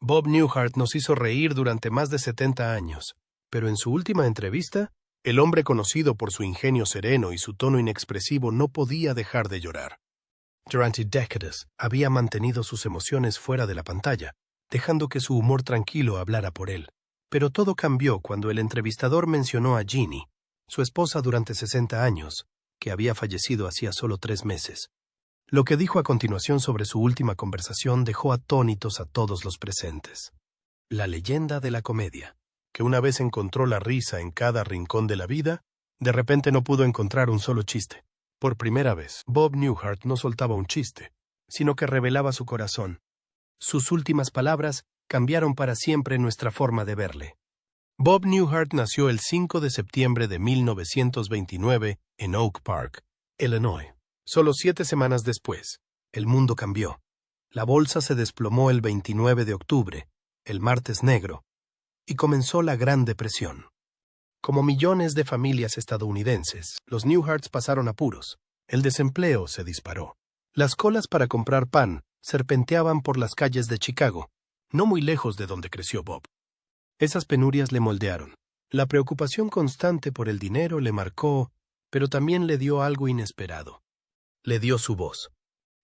Bob Newhart nos hizo reír durante más de 70 años, pero en su última entrevista, el hombre conocido por su ingenio sereno y su tono inexpresivo no podía dejar de llorar. Durante décadas había mantenido sus emociones fuera de la pantalla, dejando que su humor tranquilo hablara por él. Pero todo cambió cuando el entrevistador mencionó a Jeannie, su esposa durante 60 años, que había fallecido hacía solo 3 meses. Lo que dijo a continuación sobre su última conversación dejó atónitos a todos los presentes. La leyenda de la comedia, que una vez encontró la risa en cada rincón de la vida, de repente no pudo encontrar un solo chiste. Por primera vez, Bob Newhart no soltaba un chiste, sino que revelaba su corazón. Sus últimas palabras cambiaron para siempre nuestra forma de verle. Bob Newhart nació el 5 de septiembre de 1929 en Oak Park, Illinois. Solo 7 semanas después, el mundo cambió. La bolsa se desplomó el 29 de octubre, el martes negro, y comenzó la Gran Depresión. Como millones de familias estadounidenses, los Newharts pasaron apuros. El desempleo se disparó. Las colas para comprar pan serpenteaban por las calles de Chicago, no muy lejos de donde creció Bob. Esas penurias le moldearon. La preocupación constante por el dinero le marcó, pero también le dio algo inesperado. Le dio su voz.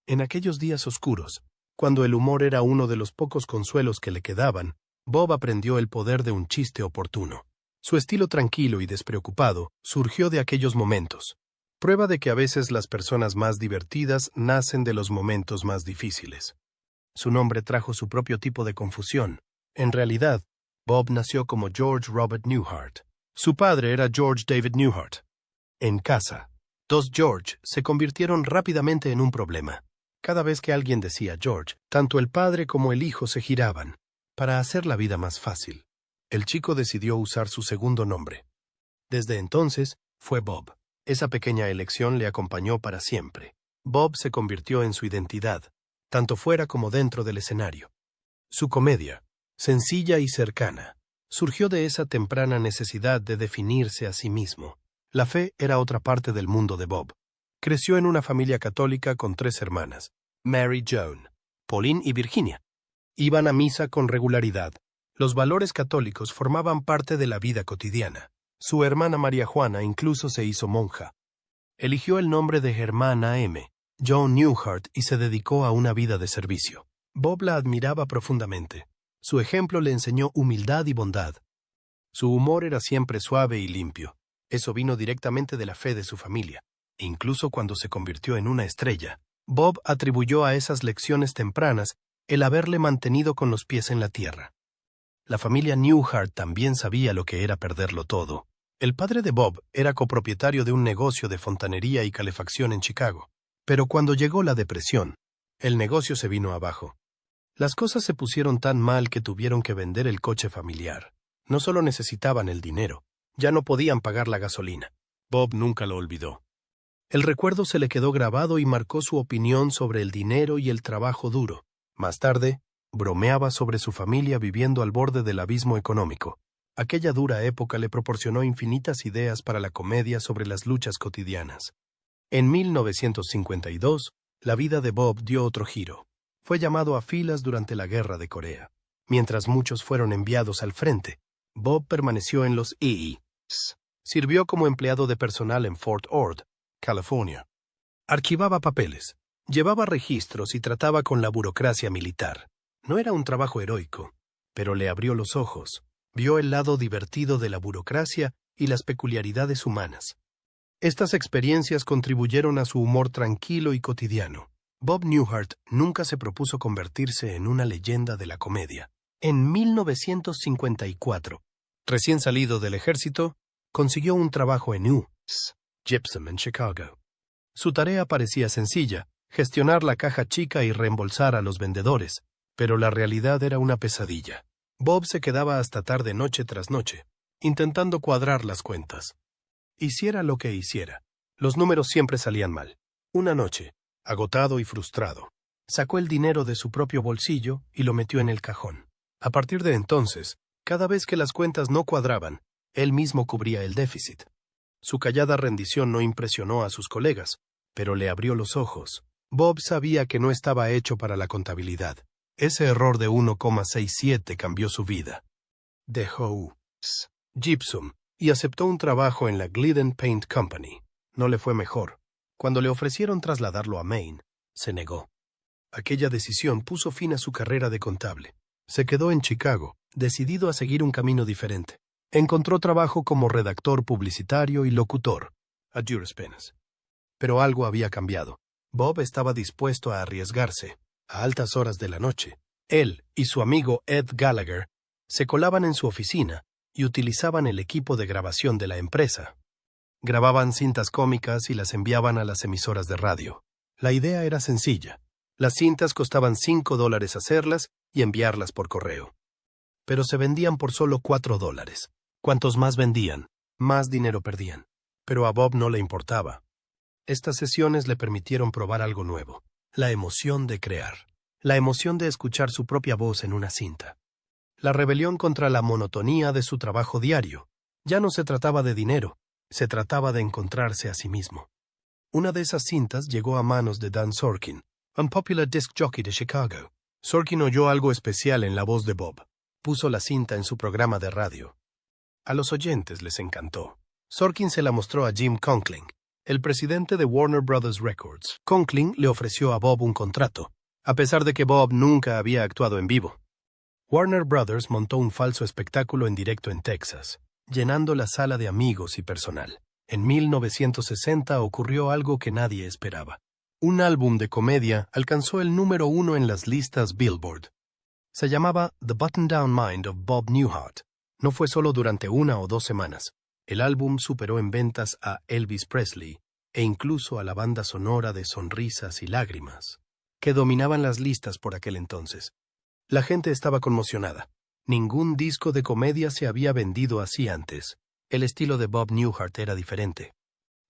En aquellos días oscuros, cuando el humor era uno de los pocos consuelos que le quedaban, Bob aprendió el poder de un chiste oportuno. Su estilo tranquilo y despreocupado surgió de aquellos momentos, prueba de que a veces las personas más divertidas nacen de los momentos más difíciles. Su nombre trajo su propio tipo de confusión. En realidad, Bob nació como George Robert Newhart. Su padre era George David Newhart. En casa, 2 George se convirtieron rápidamente en un problema. Cada vez que alguien decía George, tanto el padre como el hijo se giraban, para hacer la vida más fácil. El chico decidió usar su segundo nombre. Desde entonces, fue Bob. Esa pequeña elección le acompañó para siempre. Bob se convirtió en su identidad, tanto fuera como dentro del escenario. Su comedia, sencilla y cercana, surgió de esa temprana necesidad de definirse a sí mismo. La fe era otra parte del mundo de Bob. Creció en una familia católica con 3 hermanas, Mary Joan, Pauline y Virginia. Iban a misa con regularidad. Los valores católicos formaban parte de la vida cotidiana. Su hermana María Juana incluso se hizo monja. Eligió el nombre de Germana M. Joan Newhart y se dedicó a una vida de servicio. Bob la admiraba profundamente. Su ejemplo le enseñó humildad y bondad. Su humor era siempre suave y limpio. Eso vino directamente de la fe de su familia. Incluso cuando se convirtió en una estrella, Bob atribuyó a esas lecciones tempranas el haberle mantenido con los pies en la tierra. La familia Newhart también sabía lo que era perderlo todo. El padre de Bob era copropietario de un negocio de fontanería y calefacción en Chicago. Pero cuando llegó la depresión, el negocio se vino abajo. Las cosas se pusieron tan mal que tuvieron que vender el coche familiar. No solo necesitaban el dinero, ya no podían pagar la gasolina. Bob nunca lo olvidó. El recuerdo se le quedó grabado y marcó su opinión sobre el dinero y el trabajo duro. Más tarde, bromeaba sobre su familia viviendo al borde del abismo económico. Aquella dura época le proporcionó infinitas ideas para la comedia sobre las luchas cotidianas. En 1952, la vida de Bob dio otro giro. Fue llamado a filas durante la Guerra de Corea. Mientras muchos fueron enviados al frente, Bob permaneció en los EE. Sirvió como empleado de personal en Fort Ord, California. Archivaba papeles, llevaba registros y trataba con la burocracia militar. No era un trabajo heroico, pero le abrió los ojos. Vio el lado divertido de la burocracia y las peculiaridades humanas. Estas experiencias contribuyeron a su humor tranquilo y cotidiano. Bob Newhart nunca se propuso convertirse en una leyenda de la comedia. En 1954, recién salido del ejército, consiguió un trabajo en U.S. Gypsum en Chicago. Su tarea parecía sencilla, gestionar la caja chica y reembolsar a los vendedores, pero la realidad era una pesadilla. Bob se quedaba hasta tarde noche tras noche, intentando cuadrar las cuentas. Hiciera lo que hiciera, los números siempre salían mal. Una noche, agotado y frustrado, sacó el dinero de su propio bolsillo y lo metió en el cajón. A partir de entonces, cada vez que las cuentas no cuadraban, él mismo cubría el déficit. Su callada rendición no impresionó a sus colegas, pero le abrió los ojos. Bob sabía que no estaba hecho para la contabilidad. Ese error de 1,67 cambió su vida. Dejó Gypsum y aceptó un trabajo en la Glidden Paint Company. No le fue mejor. Cuando le ofrecieron trasladarlo a Maine, se negó. Aquella decisión puso fin a su carrera de contable. Se quedó en Chicago, decidido a seguir un camino diferente. Encontró trabajo como redactor publicitario y locutor, a duras penas. Pero algo había cambiado. Bob estaba dispuesto a arriesgarse. A altas horas de la noche, él y su amigo Ed Gallagher se colaban en su oficina y utilizaban el equipo de grabación de la empresa. Grababan cintas cómicas y las enviaban a las emisoras de radio. La idea era sencilla. Las cintas costaban $5 hacerlas y enviarlas por correo. Pero se vendían por solo $4. Cuantos más vendían, más dinero perdían. Pero a Bob no le importaba. Estas sesiones le permitieron probar algo nuevo. La emoción de crear. La emoción de escuchar su propia voz en una cinta. La rebelión contra la monotonía de su trabajo diario. Ya no se trataba de dinero, se trataba de encontrarse a sí mismo. Una de esas cintas llegó a manos de Dan Sorkin, un popular disc jockey de Chicago. Sorkin oyó algo especial en la voz de Bob. Puso la cinta en su programa de radio. A los oyentes les encantó. Sorkin se la mostró a Jim Conklin, el presidente de Warner Brothers Records. Conklin le ofreció a Bob un contrato, a pesar de que Bob nunca había actuado en vivo. Warner Brothers montó un falso espectáculo en directo en Texas, llenando la sala de amigos y personal. En 1960 ocurrió algo que nadie esperaba. Un álbum de comedia alcanzó el número 1 en las listas Billboard. Se llamaba The Button-Down Mind of Bob Newhart. No fue solo durante 1 o 2 semanas. El álbum superó en ventas a Elvis Presley e incluso a la banda sonora de Sonrisas y Lágrimas, que dominaban las listas por aquel entonces. La gente estaba conmocionada. Ningún disco de comedia se había vendido así antes. El estilo de Bob Newhart era diferente.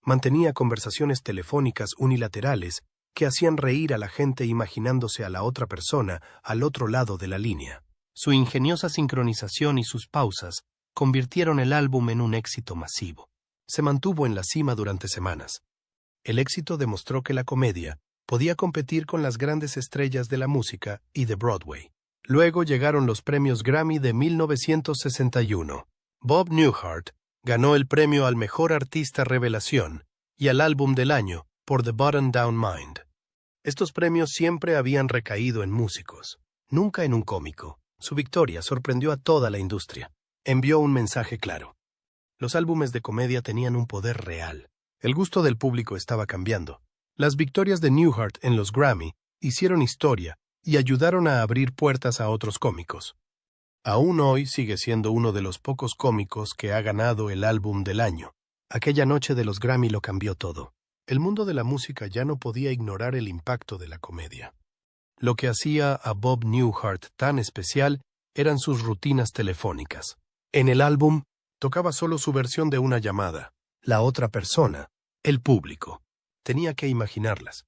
Mantenía conversaciones telefónicas unilaterales que hacían reír a la gente imaginándose a la otra persona al otro lado de la línea. Su ingeniosa sincronización y sus pausas convirtieron el álbum en un éxito masivo. Se mantuvo en la cima durante semanas. El éxito demostró que la comedia podía competir con las grandes estrellas de la música y de Broadway. Luego llegaron los premios Grammy de 1961. Bob Newhart ganó el premio al Mejor Artista Revelación y al Álbum del Año por The Button-Down Mind. Estos premios siempre habían recaído en músicos, nunca en un cómico. Su victoria sorprendió a toda la industria. Envió un mensaje claro. Los álbumes de comedia tenían un poder real. El gusto del público estaba cambiando. Las victorias de Newhart en los Grammy hicieron historia y ayudaron a abrir puertas a otros cómicos. Aún hoy sigue siendo uno de los pocos cómicos que ha ganado el álbum del año. Aquella noche de los Grammy lo cambió todo. El mundo de la música ya no podía ignorar el impacto de la comedia. Lo que hacía a Bob Newhart tan especial eran sus rutinas telefónicas. En el álbum, tocaba solo su versión de una llamada. La otra persona, el público, tenía que imaginarlas.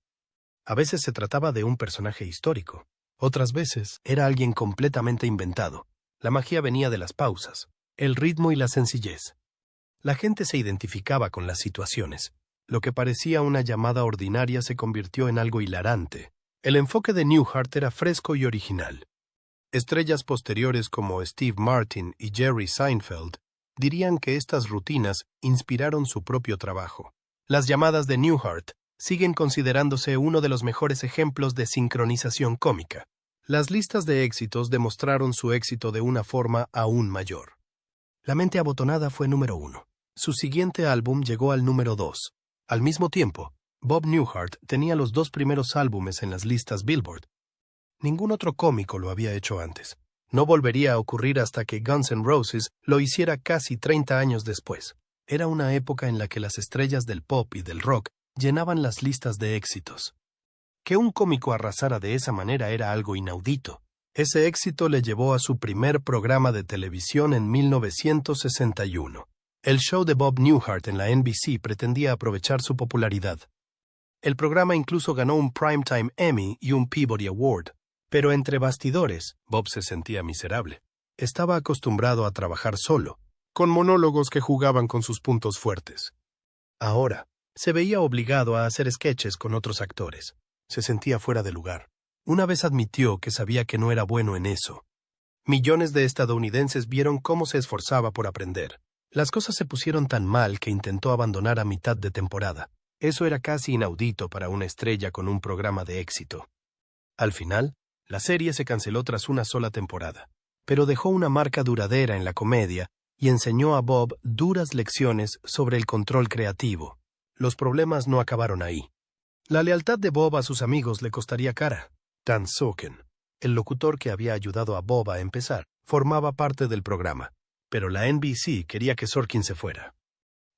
A veces se trataba de un personaje histórico. Otras veces era alguien completamente inventado. La magia venía de las pausas, el ritmo y la sencillez. La gente se identificaba con las situaciones. Lo que parecía una llamada ordinaria se convirtió en algo hilarante. El enfoque de Newhart era fresco y original. Estrellas posteriores como Steve Martin y Jerry Seinfeld dirían que estas rutinas inspiraron su propio trabajo. Las llamadas de Newhart siguen considerándose uno de los mejores ejemplos de sincronización cómica. Las listas de éxitos demostraron su éxito de una forma aún mayor. La mente abotonada fue número 1. Su siguiente álbum llegó al número 2. Al mismo tiempo, Bob Newhart tenía los 2 primeros álbumes en las listas Billboard. Ningún otro cómico lo había hecho antes. No volvería a ocurrir hasta que Guns N' Roses lo hiciera casi 30 años después. Era una época en la que las estrellas del pop y del rock llenaban las listas de éxitos. Que un cómico arrasara de esa manera era algo inaudito. Ese éxito le llevó a su primer programa de televisión en 1961. El show de Bob Newhart en la NBC pretendía aprovechar su popularidad. El programa incluso ganó un Primetime Emmy y un Peabody Award. Pero entre bastidores, Bob se sentía miserable. Estaba acostumbrado a trabajar solo, con monólogos que jugaban con sus puntos fuertes. Ahora, se veía obligado a hacer sketches con otros actores. Se sentía fuera de lugar. Una vez admitió que sabía que no era bueno en eso. Millones de estadounidenses vieron cómo se esforzaba por aprender. Las cosas se pusieron tan mal que intentó abandonar a mitad de temporada. Eso era casi inaudito para una estrella con un programa de éxito. Al final, la serie se canceló tras una sola temporada, pero dejó una marca duradera en la comedia y enseñó a Bob duras lecciones sobre el control creativo. Los problemas no acabaron ahí. La lealtad de Bob a sus amigos le costaría cara. Dan Sorkin, el locutor que había ayudado a Bob a empezar, formaba parte del programa, pero la NBC quería que Sorkin se fuera.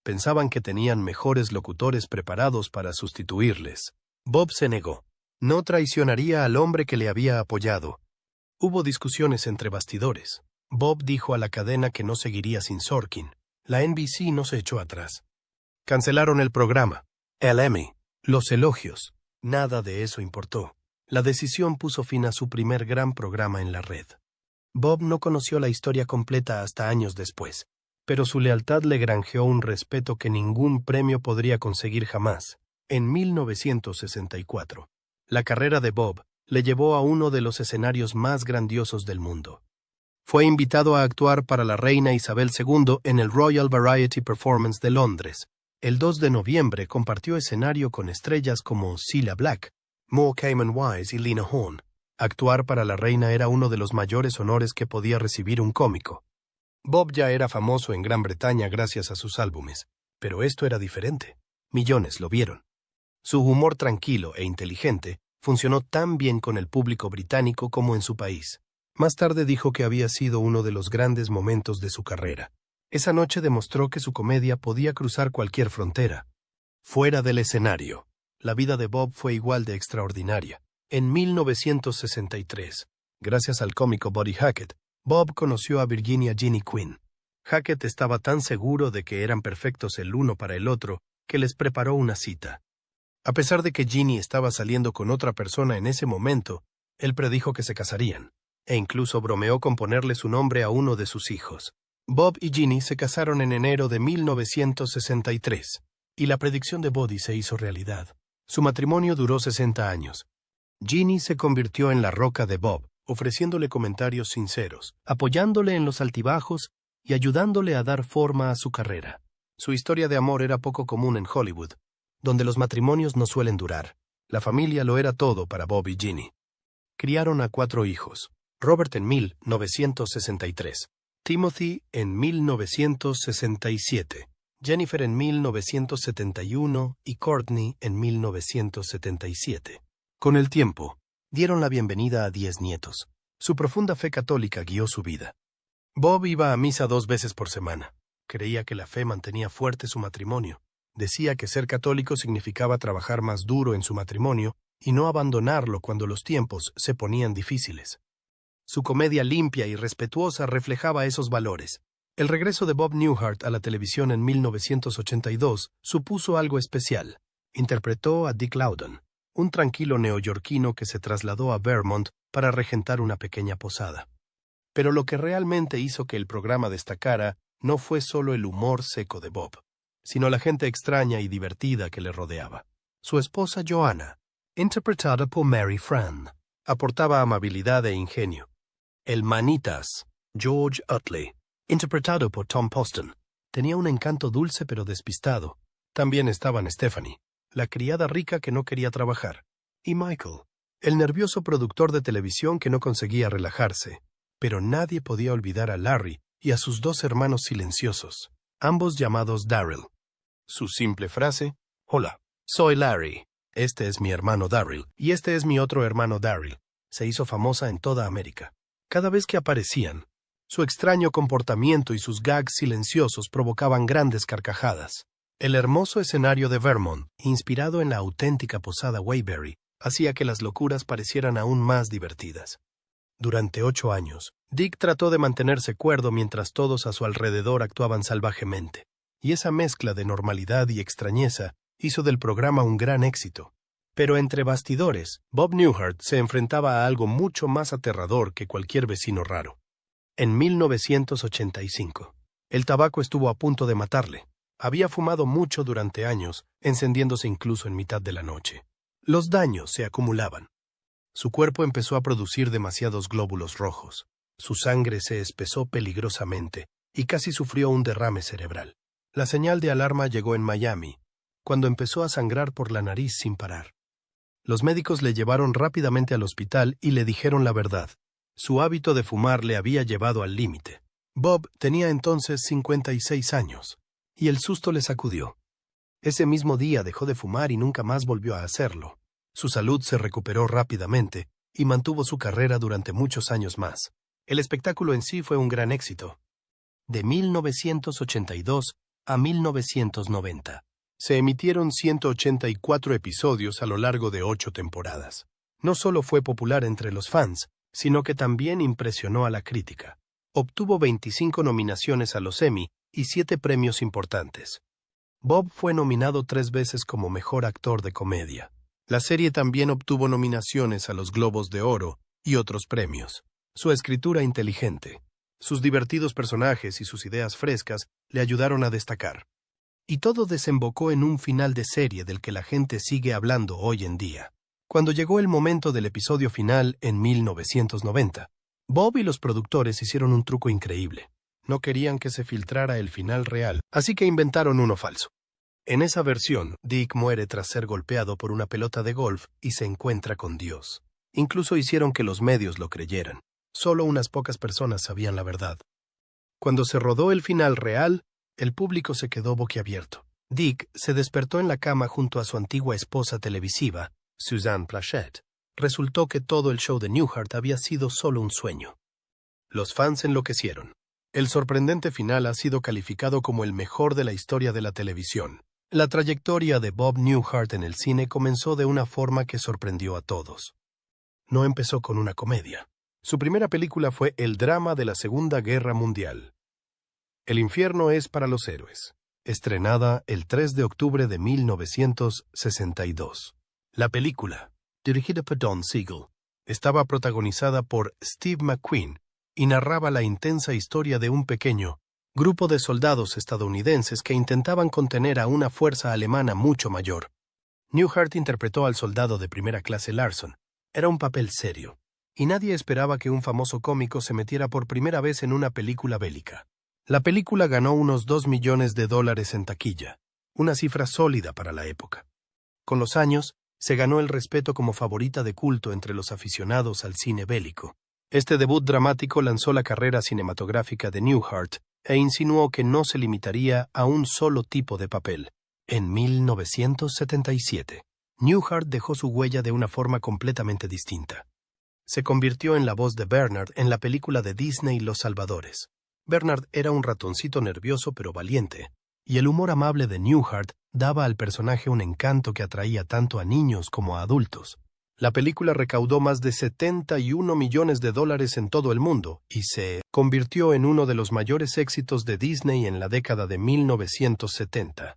Pensaban que tenían mejores locutores preparados para sustituirles. Bob se negó. No traicionaría al hombre que le había apoyado. Hubo discusiones entre bastidores. Bob dijo a la cadena que no seguiría sin Sorkin. La NBC no se echó atrás. Cancelaron el programa, el Emmy, los elogios. Nada de eso importó. La decisión puso fin a su primer gran programa en la red. Bob no conoció la historia completa hasta años después, pero su lealtad le granjeó un respeto que ningún premio podría conseguir jamás. En 1964, la carrera de Bob le llevó a uno de los escenarios más grandiosos del mundo. Fue invitado a actuar para la reina Isabel II en el Royal Variety Performance de Londres. El 2 de noviembre compartió escenario con estrellas como Cilla Black, Moe Cayman Wise y Lena Horne. Actuar para la reina era uno de los mayores honores que podía recibir un cómico. Bob ya era famoso en Gran Bretaña gracias a sus álbumes, pero esto era diferente. Millones lo vieron. Su humor tranquilo e inteligente funcionó tan bien con el público británico como en su país. Más tarde dijo que había sido uno de los grandes momentos de su carrera. Esa noche demostró que su comedia podía cruzar cualquier frontera. Fuera del escenario, la vida de Bob fue igual de extraordinaria. En 1963, gracias al cómico Buddy Hackett, Bob conoció a Virginia Ginny Quinn. Hackett estaba tan seguro de que eran perfectos el uno para el otro que les preparó una cita. A pesar de que Ginny estaba saliendo con otra persona en ese momento, él predijo que se casarían, e incluso bromeó con ponerle su nombre a uno de sus hijos. Bob y Ginny se casaron en enero de 1963, y la predicción de Buddy se hizo realidad. Su matrimonio duró 60 años. Ginny se convirtió en la roca de Bob, ofreciéndole comentarios sinceros, apoyándole en los altibajos y ayudándole a dar forma a su carrera. Su historia de amor era poco común en Hollywood, donde los matrimonios no suelen durar. La familia lo era todo para Bob y Ginny. Criaron a 4 hijos: Robert en 1963, Timothy en 1967, Jennifer en 1971 y Courtney en 1977. Con el tiempo, dieron la bienvenida a 10 nietos. Su profunda fe católica guió su vida. Bob iba a misa 2 veces por semana. Creía que la fe mantenía fuerte su matrimonio. Decía que ser católico significaba trabajar más duro en su matrimonio y no abandonarlo cuando los tiempos se ponían difíciles. Su comedia limpia y respetuosa reflejaba esos valores. El regreso de Bob Newhart a la televisión en 1982 supuso algo especial. Interpretó a Dick Loudon, un tranquilo neoyorquino que se trasladó a Vermont para regentar una pequeña posada. Pero lo que realmente hizo que el programa destacara no fue solo el humor seco de Bob, sino la gente extraña y divertida que le rodeaba. Su esposa Joanna, interpretada por Mary Fran, aportaba amabilidad e ingenio. El manitas, George Utley, interpretado por Tom Poston, tenía un encanto dulce pero despistado. También estaban Stephanie, la criada rica que no quería trabajar, y Michael, el nervioso productor de televisión que no conseguía relajarse. Pero nadie podía olvidar a Larry y a sus 2 hermanos silenciosos, ambos llamados Darryl. Su simple frase: «Hola, soy Larry. Este es mi hermano Darryl, y este es mi otro hermano Darryl», se hizo famosa en toda América. Cada vez que aparecían, su extraño comportamiento y sus gags silenciosos provocaban grandes carcajadas. El hermoso escenario de Vermont, inspirado en la auténtica posada Waybury, hacía que las locuras parecieran aún más divertidas. Durante 8 años, Dick trató de mantenerse cuerdo mientras todos a su alrededor actuaban salvajemente, y esa mezcla de normalidad y extrañeza hizo del programa un gran éxito. Pero entre bastidores, Bob Newhart se enfrentaba a algo mucho más aterrador que cualquier vecino raro. En 1985, el tabaco estuvo a punto de matarle. Había fumado mucho durante años, encendiéndose incluso en mitad de la noche. Los daños se acumulaban. Su cuerpo empezó a producir demasiados glóbulos rojos. Su sangre se espesó peligrosamente y casi sufrió un derrame cerebral. La señal de alarma llegó en Miami, cuando empezó a sangrar por la nariz sin parar. Los médicos le llevaron rápidamente al hospital y le dijeron la verdad. Su hábito de fumar le había llevado al límite. Bob tenía entonces 56 años, y el susto le sacudió. Ese mismo día dejó de fumar y nunca más volvió a hacerlo. Su salud se recuperó rápidamente y mantuvo su carrera durante muchos años más. El espectáculo en sí fue un gran éxito. De 1982 a 1990. Se emitieron 184 episodios a lo largo de 8 temporadas. No solo fue popular entre los fans, sino que también impresionó a la crítica. Obtuvo 25 nominaciones a los Emmy y 7 premios importantes. Bob fue nominado 3 veces como mejor actor de comedia. La serie también obtuvo nominaciones a los Globos de Oro y otros premios. Su escritura inteligente, sus divertidos personajes y sus ideas frescas le ayudaron a destacar. Y todo desembocó en un final de serie del que la gente sigue hablando hoy en día. Cuando llegó el momento del episodio final en 1990, Bob y los productores hicieron un truco increíble. No querían que se filtrara el final real, así que inventaron uno falso. En esa versión, Dick muere tras ser golpeado por una pelota de golf y se encuentra con Dios. Incluso hicieron que los medios lo creyeran. Solo unas pocas personas sabían la verdad. Cuando se rodó el final real, el público se quedó boquiabierto. Dick se despertó en la cama junto a su antigua esposa televisiva, Suzanne Pleshette. Resultó que todo el show de Newhart había sido solo un sueño. Los fans enloquecieron. El sorprendente final ha sido calificado como el mejor de la historia de la televisión. La trayectoria de Bob Newhart en el cine comenzó de una forma que sorprendió a todos. No empezó con una comedia. Su primera película fue el drama de la Segunda Guerra Mundial. El infierno es para los héroes, estrenada el 3 de octubre de 1962. La película, dirigida por Don Siegel, estaba protagonizada por Steve McQueen y narraba la intensa historia de un pequeño grupo de soldados estadounidenses que intentaban contener a una fuerza alemana mucho mayor. Newhart interpretó al soldado de primera clase Larson. Era un papel serio, y nadie esperaba que un famoso cómico se metiera por primera vez en una película bélica. La película ganó unos $2 millones en taquilla, una cifra sólida para la época. Con los años, se ganó el respeto como favorita de culto entre los aficionados al cine bélico. Este debut dramático lanzó la carrera cinematográfica de Newhart e insinuó que no se limitaría a un solo tipo de papel. En 1977, Newhart dejó su huella de una forma completamente distinta. Se convirtió en la voz de Bernard en la película de Disney Los Salvadores. Bernard era un ratoncito nervioso pero valiente, y el humor amable de Newhart daba al personaje un encanto que atraía tanto a niños como a adultos. La película recaudó más de $71 millones en todo el mundo y se convirtió en uno de los mayores éxitos de Disney en la década de 1970.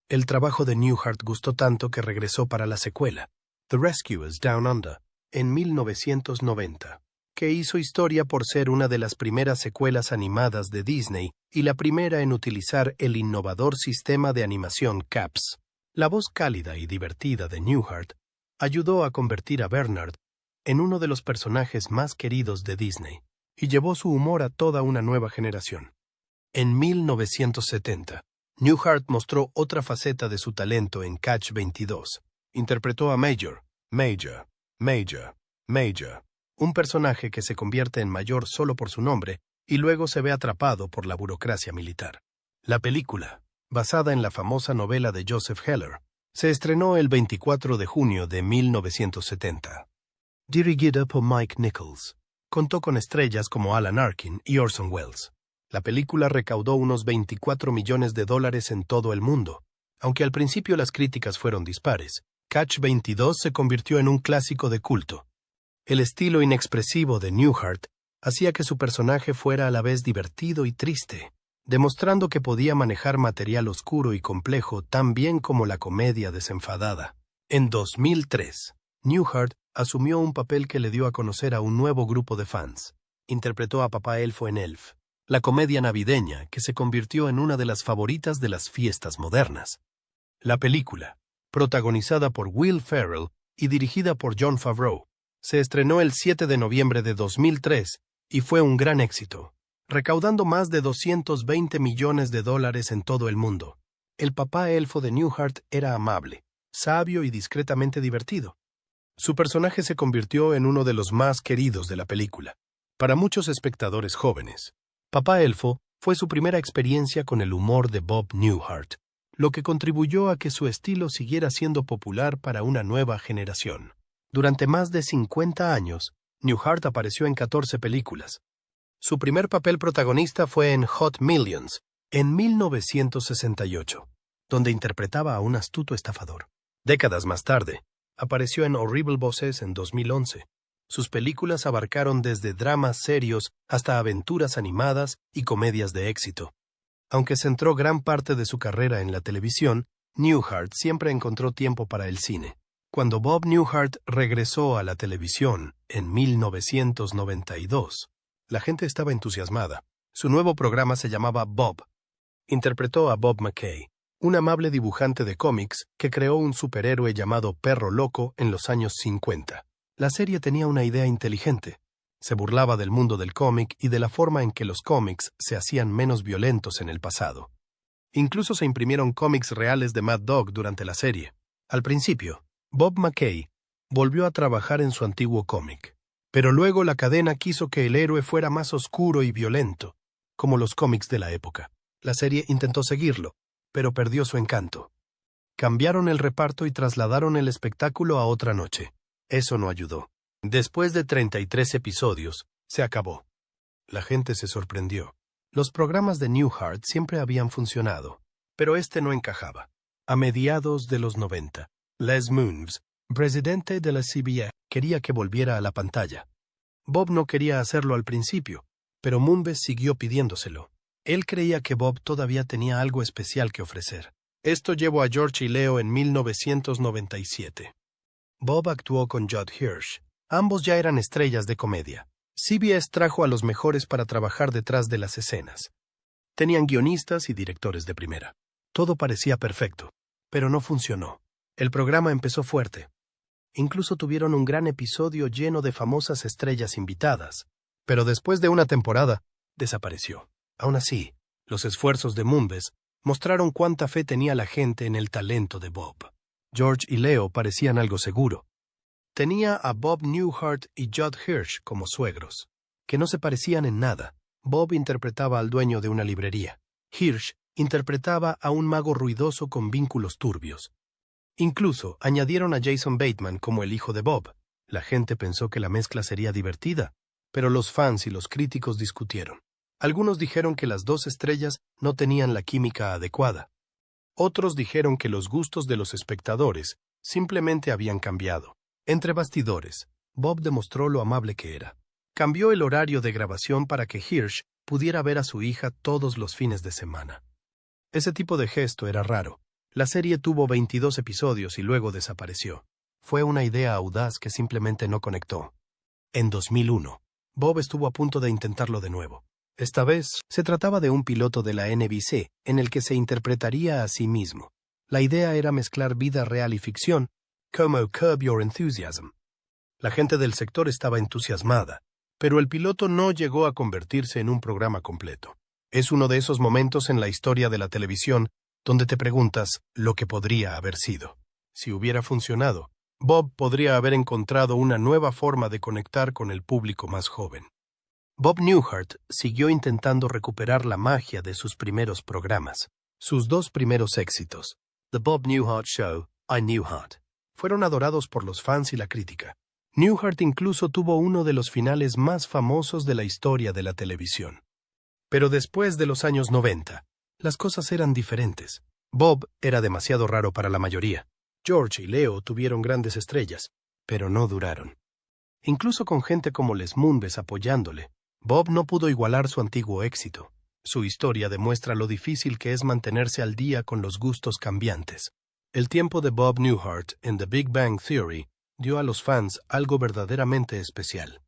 El trabajo de Newhart gustó tanto que regresó para la secuela, The Rescuers Down Under, en 1990. Que hizo historia por ser una de las primeras secuelas animadas de Disney y la primera en utilizar el innovador sistema de animación CAPS. La voz cálida y divertida de Newhart ayudó a convertir a Bernard en uno de los personajes más queridos de Disney y llevó su humor a toda una nueva generación. En 1970, Newhart mostró otra faceta de su talento en Catch 22. Interpretó a Major, un personaje que se convierte en mayor solo por su nombre y luego se ve atrapado por la burocracia militar. La película, basada en la famosa novela de Joseph Heller, se estrenó el 24 de junio de 1970. Dirigida por Mike Nichols, contó con estrellas como Alan Arkin y Orson Welles. La película recaudó unos $24 millones en todo el mundo. Aunque al principio las críticas fueron dispares, Catch 22 se convirtió en un clásico de culto. El estilo inexpresivo de Newhart hacía que su personaje fuera a la vez divertido y triste, demostrando que podía manejar material oscuro y complejo tan bien como la comedia desenfadada. En 2003, Newhart asumió un papel que le dio a conocer a un nuevo grupo de fans. Interpretó a Papá Elfo en Elf, la comedia navideña que se convirtió en una de las favoritas de las fiestas modernas. La película, protagonizada por Will Ferrell y dirigida por Jon Favreau, Se estrenó el 7 de noviembre de 2003 y fue un gran éxito, recaudando más de $220 millones en todo el mundo. El papá elfo de Newhart era amable, sabio y discretamente divertido. Su personaje se convirtió en uno de los más queridos de la película. Para muchos espectadores jóvenes, Papá Elfo fue su primera experiencia con el humor de Bob Newhart, lo que contribuyó a que su estilo siguiera siendo popular para una nueva generación. Durante más de 50 años, Newhart apareció en 14 películas. Su primer papel protagonista fue en Hot Millions, en 1968, donde interpretaba a un astuto estafador. Décadas más tarde, apareció en Horrible Bosses en 2011. Sus películas abarcaron desde dramas serios hasta aventuras animadas y comedias de éxito. Aunque centró gran parte de su carrera en la televisión, Newhart siempre encontró tiempo para el cine. Cuando Bob Newhart regresó a la televisión en 1992, la gente estaba entusiasmada. Su nuevo programa se llamaba Bob. Interpretó a Bob McKay, un amable dibujante de cómics que creó un superhéroe llamado Perro Loco en los años 50. La serie tenía una idea inteligente. Se burlaba del mundo del cómic y de la forma en que los cómics se hacían menos violentos en el pasado. Incluso se imprimieron cómics reales de Mad Dog durante la serie. Al principio, Bob McKay volvió a trabajar en su antiguo cómic, pero luego la cadena quiso que el héroe fuera más oscuro y violento, como los cómics de la época. La serie intentó seguirlo, pero perdió su encanto. Cambiaron el reparto y trasladaron el espectáculo a otra noche. Eso no ayudó. Después de 33 episodios, se acabó. La gente se sorprendió. Los programas de Newhart siempre habían funcionado, pero este no encajaba. A mediados de los 90, Les Moonves, presidente de la CBS, quería que volviera a la pantalla. Bob no quería hacerlo al principio, pero Moonves siguió pidiéndoselo. Él creía que Bob todavía tenía algo especial que ofrecer. Esto llevó a George y Leo en 1997. Bob actuó con Judd Hirsch. Ambos ya eran estrellas de comedia. CBS trajo a los mejores para trabajar detrás de las escenas. Tenían guionistas y directores de primera. Todo parecía perfecto, pero no funcionó. El programa empezó fuerte. Incluso tuvieron un gran episodio lleno de famosas estrellas invitadas. Pero después de una temporada, desapareció. Aún así, los esfuerzos de Moonves mostraron cuánta fe tenía la gente en el talento de Bob. George y Leo parecían algo seguro. Tenía a Bob Newhart y Judd Hirsch como suegros, que no se parecían en nada. Bob interpretaba al dueño de una librería. Hirsch interpretaba a un mago ruidoso con vínculos turbios. Incluso añadieron a Jason Bateman como el hijo de Bob. La gente pensó que la mezcla sería divertida, pero los fans y los críticos discutieron. Algunos dijeron que las dos estrellas no tenían la química adecuada. Otros dijeron que los gustos de los espectadores simplemente habían cambiado. Entre bastidores, Bob demostró lo amable que era. Cambió el horario de grabación para que Hirsch pudiera ver a su hija todos los fines de semana. Ese tipo de gesto era raro. La serie tuvo 22 episodios y luego desapareció. Fue una idea audaz que simplemente no conectó. En 2001, Bob estuvo a punto de intentarlo de nuevo. Esta vez, se trataba de un piloto de la NBC, en el que se interpretaría a sí mismo. La idea era mezclar vida real y ficción, como Curb Your Enthusiasm. La gente del sector estaba entusiasmada, pero el piloto no llegó a convertirse en un programa completo. Es uno de esos momentos en la historia de la televisión donde te preguntas lo que podría haber sido. Si hubiera funcionado, Bob podría haber encontrado una nueva forma de conectar con el público más joven. Bob Newhart siguió intentando recuperar la magia de sus primeros programas. Sus dos primeros éxitos, The Bob Newhart Show y Newhart, fueron adorados por los fans y la crítica. Newhart incluso tuvo uno de los finales más famosos de la historia de la televisión. Pero después de los años 90, las cosas eran diferentes. Bob era demasiado raro para la mayoría. George y Leo tuvieron grandes estrellas, pero no duraron. Incluso con gente como Les Moonves apoyándole, Bob no pudo igualar su antiguo éxito. Su historia demuestra lo difícil que es mantenerse al día con los gustos cambiantes. El tiempo de Bob Newhart en The Big Bang Theory dio a los fans algo verdaderamente especial.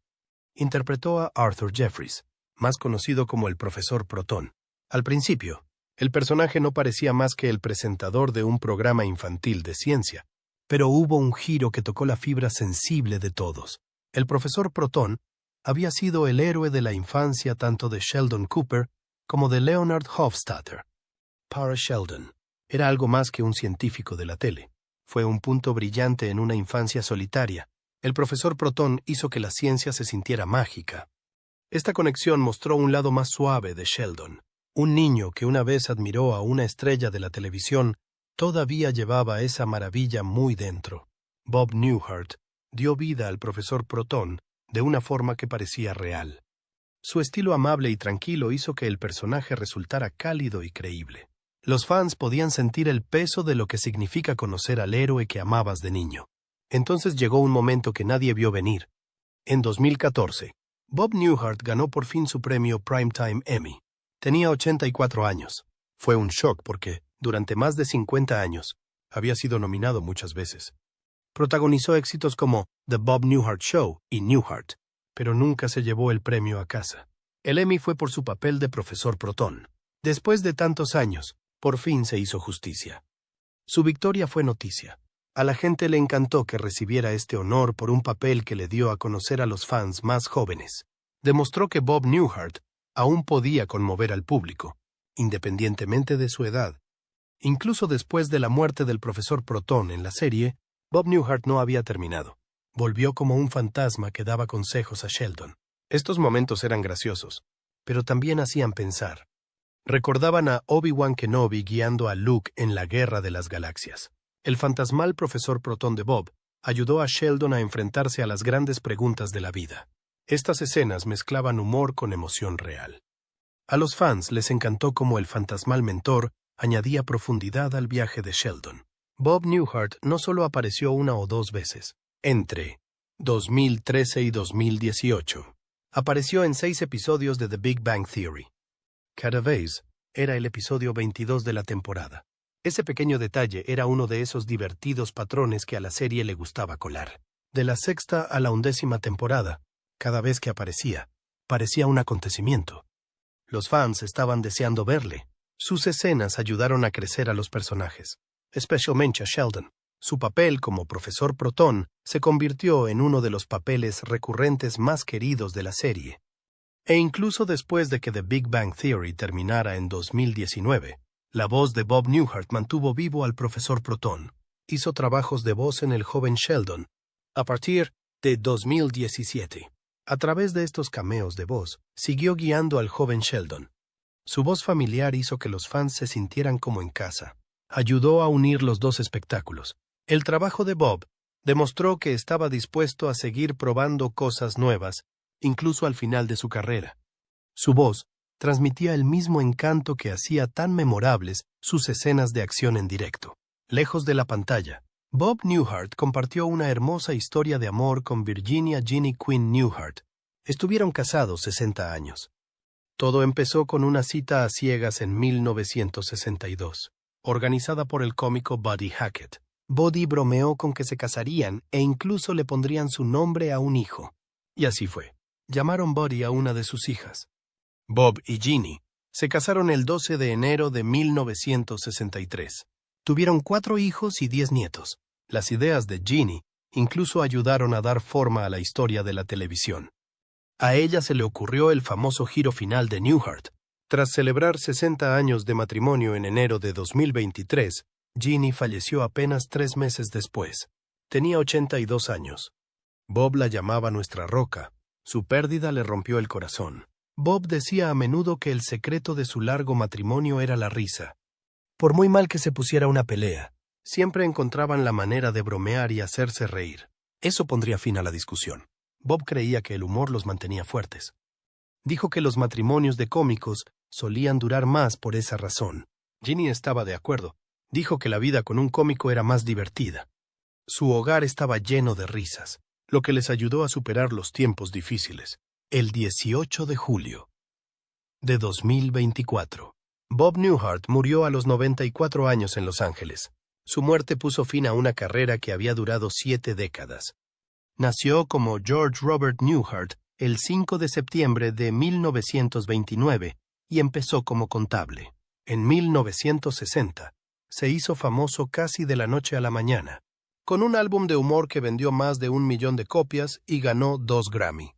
Interpretó a Arthur Jeffries, más conocido como el Profesor Proton. Al principio, el personaje no parecía más que el presentador de un programa infantil de ciencia, pero hubo un giro que tocó la fibra sensible de todos. El profesor Proton había sido el héroe de la infancia tanto de Sheldon Cooper como de Leonard Hofstadter. Para Sheldon era algo más que un científico de la tele. Fue un punto brillante en una infancia solitaria. El profesor Proton hizo que la ciencia se sintiera mágica. Esta conexión mostró un lado más suave de Sheldon. Un niño que una vez admiró a una estrella de la televisión todavía llevaba esa maravilla muy dentro. Bob Newhart dio vida al profesor Proton de una forma que parecía real. Su estilo amable y tranquilo hizo que el personaje resultara cálido y creíble. Los fans podían sentir el peso de lo que significa conocer al héroe que amabas de niño. Entonces llegó un momento que nadie vio venir. En 2014, Bob Newhart ganó por fin su premio Primetime Emmy. Tenía 84 años. Fue un shock porque, durante más de 50 años, había sido nominado muchas veces. Protagonizó éxitos como The Bob Newhart Show y Newhart, pero nunca se llevó el premio a casa. El Emmy fue por su papel de profesor Proton. Después de tantos años, por fin se hizo justicia. Su victoria fue noticia. A la gente le encantó que recibiera este honor por un papel que le dio a conocer a los fans más jóvenes. Demostró que Bob Newhart aún podía conmover al público, independientemente de su edad. Incluso después de la muerte del profesor Proton en la serie, Bob Newhart no había terminado. Volvió como un fantasma que daba consejos a Sheldon. Estos momentos eran graciosos, pero también hacían pensar. Recordaban a Obi-Wan Kenobi guiando a Luke en la Guerra de las Galaxias. El fantasmal profesor Proton de Bob ayudó a Sheldon a enfrentarse a las grandes preguntas de la vida. Estas escenas mezclaban humor con emoción real. A los fans les encantó cómo el fantasmal mentor añadía profundidad al viaje de Sheldon. Bob Newhart no solo apareció una o dos veces. Entre 2013 y 2018, apareció en 6 episodios de The Big Bang Theory. Cada vez era el episodio 22 de la temporada. Ese pequeño detalle era uno de esos divertidos patrones que a la serie le gustaba colar. De la 6ª a la 11ª temporada, cada vez que aparecía, parecía un acontecimiento. Los fans estaban deseando verle. Sus escenas ayudaron a crecer a los personajes, especialmente a Sheldon. Su papel como profesor Proton se convirtió en uno de los papeles recurrentes más queridos de la serie. E incluso después de que The Big Bang Theory terminara en 2019, la voz de Bob Newhart mantuvo vivo al profesor Proton. Hizo trabajos de voz en el joven Sheldon a partir de 2017. A través de estos cameos de voz, siguió guiando al joven Sheldon. Su voz familiar hizo que los fans se sintieran como en casa. Ayudó a unir los dos espectáculos. El trabajo de Bob demostró que estaba dispuesto a seguir probando cosas nuevas, incluso al final de su carrera. Su voz transmitía el mismo encanto que hacía tan memorables sus escenas de acción en directo. Lejos de la pantalla, Bob Newhart compartió una hermosa historia de amor con Virginia Ginny Quinn Newhart. Estuvieron casados 60 años. Todo empezó con una cita a ciegas en 1962, organizada por el cómico Buddy Hackett. Buddy bromeó con que se casarían e incluso le pondrían su nombre a un hijo. Y así fue. Llamaron Buddy a una de sus hijas. Bob y Ginny se casaron el 12 de enero de 1963. Tuvieron 4 hijos y 10 nietos. Las ideas de Ginny incluso ayudaron a dar forma a la historia de la televisión. A ella se le ocurrió el famoso giro final de Newhart. Tras celebrar 60 años de matrimonio en enero de 2023, Ginny falleció apenas 3 meses después. Tenía 82 años. Bob la llamaba nuestra roca. Su pérdida le rompió el corazón. Bob decía a menudo que el secreto de su largo matrimonio era la risa. Por muy mal que se pusiera una pelea, siempre encontraban la manera de bromear y hacerse reír. Eso pondría fin a la discusión. Bob creía que el humor los mantenía fuertes. Dijo que los matrimonios de cómicos solían durar más por esa razón. Ginny estaba de acuerdo. Dijo que la vida con un cómico era más divertida. Su hogar estaba lleno de risas, lo que les ayudó a superar los tiempos difíciles. El 18 de julio de 2024, Bob Newhart murió a los 94 años en Los Ángeles. Su muerte puso fin a una carrera que había durado 7 décadas. Nació como George Robert Newhart el 5 de septiembre de 1929 y empezó como contable. En 1960, se hizo famoso casi de la noche a la mañana. con un álbum de humor que vendió más de 1 millón de copias y ganó 2 Grammy.